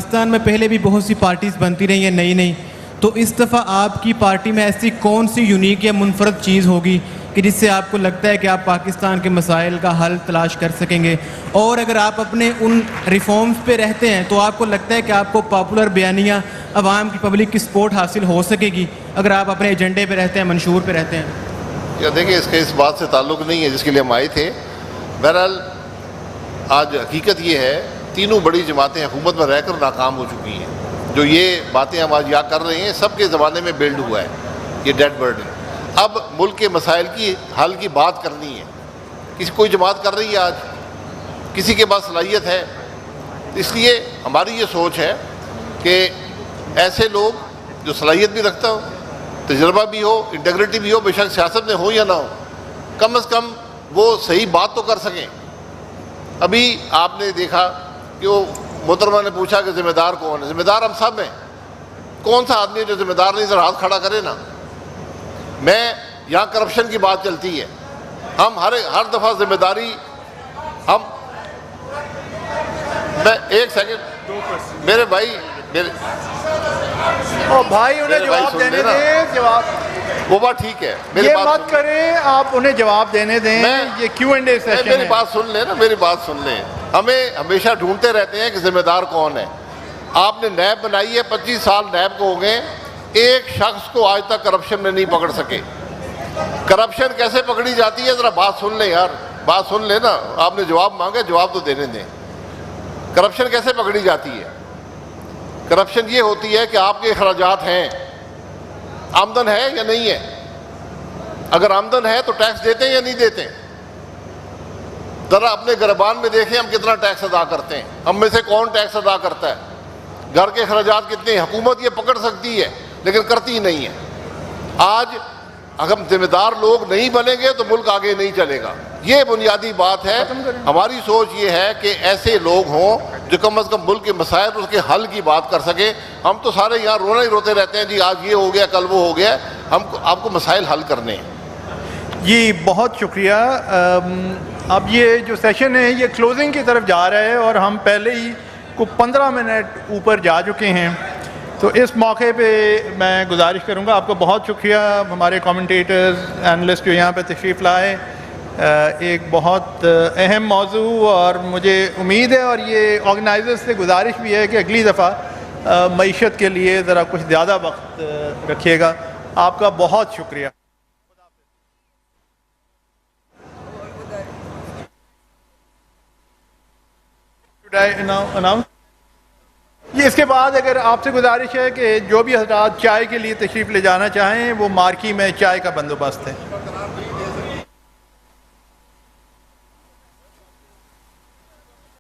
पाकिस्तान में पहले भी बहुत सी पार्टीज़ बनती रही हैं नई नई, तो इस दफ़ा आपकी पार्टी में ऐसी कौन सी यूनिक या मुनफरद चीज़ होगी कि जिससे आपको लगता है कि आप पाकिस्तान के मसाइल का हल तलाश कर सकेंगे? और अगर आप अपने उन रिफॉर्म्स पे रहते हैं तो आपको लगता है कि आपको पॉपुलर बयानियाँ अवाम की पब्लिक की सपोर्ट हासिल हो सकेगी अगर आप अपने एजेंडे पे रहते हैं, मंशूर पे रहते हैं? या देखिए, इसके इस बात से ताल्लुक़ नहीं है जिसके लिए हम आए थे। बहरहाल आज हकीकत ये है, तीनों बड़ी जमातें हुकूमत में रहकर नाकाम हो चुकी हैं। जो ये बातें हम आज यहाँ कर रहे हैं सबके ज़माने में बिल्ड हुआ है ये डेड बर्ड है। अब मुल्क के मसाइल की हल की बात करनी है, कोई जमात कर रही है आज, किसी के पास सलाहियत है। इसलिए हमारी ये सोच है कि ऐसे लोग जो सलाहियत भी रखता हो, तजर्बा भी हो, इंटेग्रिटी भी हो, बेशक सियासत में हो या ना हो, कम से कम वो सही बात तो कर सकें। अभी आपने देखा कि वो मोहतरमा ने पूछा कि जिम्मेदार कौन है। जिम्मेदार हम सब हैं। कौन सा आदमी है जो जिम्मेदार नहीं, जरा हाथ खड़ा करे ना। मैं यहाँ करप्शन की बात चलती है, हम हर दफ़ा जिम्मेदारी मैं एक सेकंड मेरे भाई उन्हें जवाब देने दें। जवाब वो बात ठीक है, ये मत करें, आप उन्हें जवाब देने दें। ये Q&A सेशन है। मेरी बात सुन ले ना, मेरी बात सुन ले। हमें हमेशा ढूंढते रहते हैं कि जिम्मेदार कौन है। आपने नैब बनाई है, 25 साल नैब को हो गए, एक शख्स को आज तक करप्शन में नहीं पकड़ सके। करप्शन कैसे पकड़ी जाती है जरा बात सुन ले यार, बात सुन ले ना। आपने जवाब मांगे, जवाब तो देने दें। करप्शन कैसे पकड़ी जाती है? करप्शन ये होती है कि आपके अखराजात हैं, आमदन है या नहीं है। अगर आमदन है तो टैक्स देते हैं या नहीं देते। जरा अपने गिरबान में देखें हम कितना टैक्स अदा करते हैं, हम में से कौन टैक्स अदा करता है, घर के अखराजात कितने हैं। हुकूमत ये पकड़ सकती है लेकिन करती ही नहीं है। आज अगर हम जिम्मेदार लोग नहीं बनेंगे तो मुल्क आगे नहीं चलेगा। ये बुनियादी बात है। हमारी सोच ये है कि ऐसे लोग हों जो कम से कम मुल्क के मसाइल उसके हल की बात कर सके। हम तो सारे यहाँ रोना ही रोते रहते हैं, जी आज ये हो गया, कल वो हो गया। आपको मसाइल हल करने हैं। जी बहुत शुक्रिया। अब ये जो सेशन है ये क्लोजिंग की तरफ जा रहा है और हम पहले ही को 15 मिनट ऊपर जा चुके हैं। तो इस मौके पे मैं गुजारिश करूँगा, आपको बहुत शुक्रिया हमारे कमेंटेटर्स, एनालिस्ट जो यहाँ पे तशरीफ़ लाए। एक बहुत अहम मौजू और मुझे उम्मीद है और ये ऑर्गेनाइजर्स से गुजारिश भी है कि अगली दफ़ा मईशत के लिए ज़रा कुछ ज़्यादा वक्त रखिएगा। आपका बहुत शुक्रिया। ये इसके बाद अगर आपसे गुजारिश है कि जो भी हज़रात चाय के लिए तशरीफ़ ले जाना चाहें वो मार्की में चाय का बंदोबस्त है।